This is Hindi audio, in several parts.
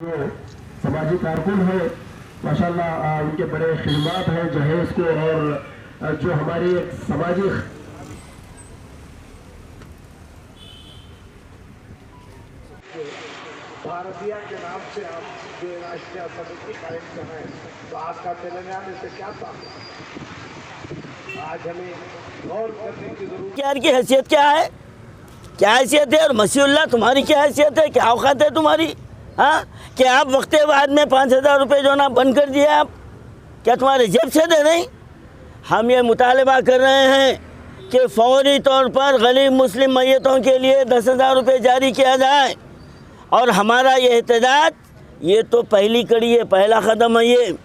वो समाजी कारकुन है माशाल्लाह, उनके बड़े खिदमत हैं जहेज को, और जो हमारी समाजी भारतीय के नाम से आप जो राष्ट्रीय समिति कायम कर रहे हैं, तो आपका तेलंगाना से क्या ताल्लुक? आज हमें गौर करने की जरूरत। क्या की हैसियत क्या है? क्या हैसियत है? और मसीहुल्लाह तुम्हारी क्या हैसियत है? क्या औकात है तुम्हारी? हाँ, क्या आप वक्त बाद में 5,000 रुपये जो ना बंद कर दिए आप? क्या तुम्हारे जेब से दे नहीं? हम ये मुतालबा कर रहे हैं कि फौरी तौर पर गरीब मुस्लिम मैयतों के लिए 10,000 रुपये जारी किया जाए। और हमारा ये एहतजाज, ये तो पहली कड़ी है, पहला कदम है ये।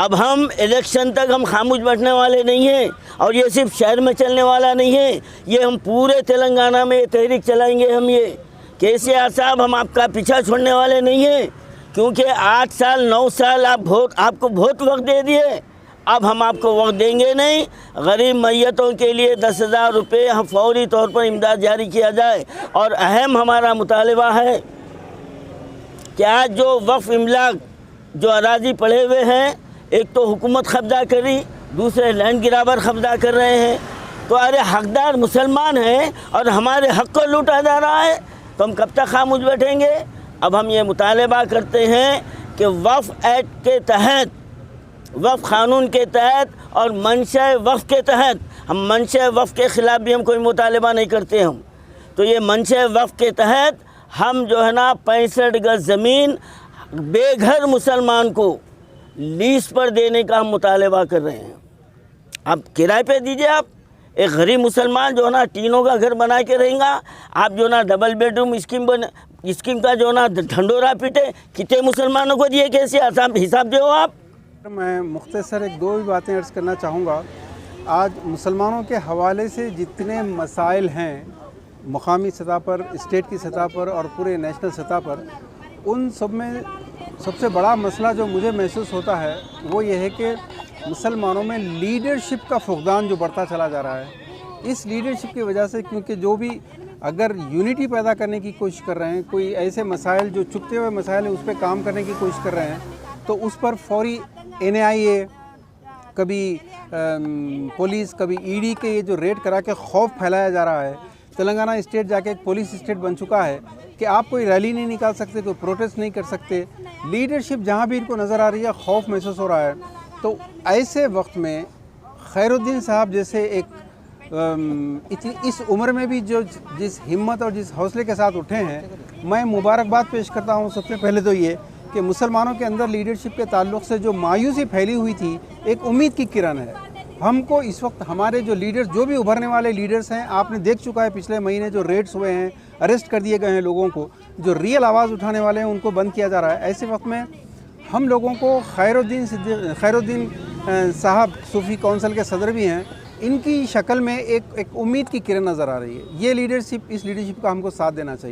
अब हम इलेक्शन तक हम खामोश बैठने वाले नहीं हैं, और ये सिर्फ शहर में चलने वाला नहीं है, ये हम पूरे तेलंगाना में ये तहरीक चलाएंगे। हम ये केसीआर साहब, हम आपका पीछा छोड़ने वाले नहीं हैं, क्योंकि 8 साल 9 साल आपको बहुत वक्त दे दिए। अब हम आपको वक्त देंगे नहीं। गरीब मैयतों के लिए 10,000 रुपये हम फौरी तौर पर इमदाद जारी किया जाए। और अहम हमारा मुतालबा है कि आज जो वक्फ इमलाक जो अराजी पड़े हुए हैं, एक तो हुकूमत कब्जा करी, दूसरे लैंड गिराबर कब्जा कर रहे हैं। तो अरे हकदार मुसलमान हैं और हमारे हक़ को लूटा जा रहा है, तो हम कब तक खामोश बैठेंगे? अब हम ये मुतालबा करते हैं कि वक्फ एक्ट के तहत, वक्फ क़ानून के तहत और मंशा वक्फ के तहत, हम मंशा वक्फ के ख़िलाफ़ भी हम कोई मुतालबा नहीं करते। हम तो ये मंशा वक्फ के तहत हम जो है ना 65 गज़ ज़मीन बेघर मुसलमान को लीज पर देने का हम मुतालबा कर रहे हैं। आप किराए पे दीजिए। आप एक गरीब मुसलमान जो है ना टीनों का घर बना के रहेगा, आप जो ना डबल बेडरूम स्कीम का जो ना ढंडोरा पीटे, कितने मुसलमानों को दिए? कैसे हिसाब दो आप? मैं मुख्तसर एक दो ही बातें अर्ज़ करना चाहूँगा। आज मुसलमानों के हवाले से जितने मसाइल हैं मुकामी सतह पर, स्टेट की सतह पर और पूरे नेशनल सतह पर, उन सब में सबसे बड़ा मसला जो मुझे महसूस होता है वो ये है कि मुसलमानों में लीडरशिप का फुक़दान जो बढ़ता चला जा रहा है। इस लीडरशिप की वजह से, क्योंकि जो भी अगर यूनिटी पैदा करने की कोशिश कर रहे हैं, कोई ऐसे मसाइल जो चुपते हुए मसाइल हैं उस पर काम करने की कोशिश कर रहे हैं, तो उस पर फौरी NIA, कभी पुलिस, कभी ED के ये जो रेड करा के खौफ फैलाया जा रहा है। तेलंगाना स्टेट जाके एक पुलिस स्टेट बन चुका है कि आप कोई रैली नहीं निकाल सकते, कोई प्रोटेस्ट नहीं कर सकते। लीडरशिप जहाँ भी इनको नज़र आ रही है, खौफ महसूस हो रहा है। तो ऐसे वक्त में खैरुद्दीन साहब जैसे इस उम्र में भी जो जिस हिम्मत और जिस हौसले के साथ उठे हैं, मैं मुबारकबाद पेश करता हूँ। सबसे पहले तो ये कि मुसलमानों के अंदर लीडरशिप के ताल्लुक़ से जो मायूसी फैली हुई थी, एक उम्मीद की किरण है। हमको इस वक्त हमारे जो लीडर्स, जो भी उभरने वाले लीडर्स हैं, आपने देख चुका है पिछले महीने जो रेड्स हुए हैं, अरेस्ट कर दिए गए हैं लोगों को, जो रियल आवाज़ उठाने वाले हैं उनको बंद किया जा रहा है। ऐसे वक्त में हम लोगों को खैरुद्दीन साहब सूफ़ी काउंसिल के सदर भी हैं, इनकी शक्ल में एक उम्मीद की किरण नज़र आ रही है। ये लीडरशिप, इस लीडरशिप का हमको साथ देना चाहिए।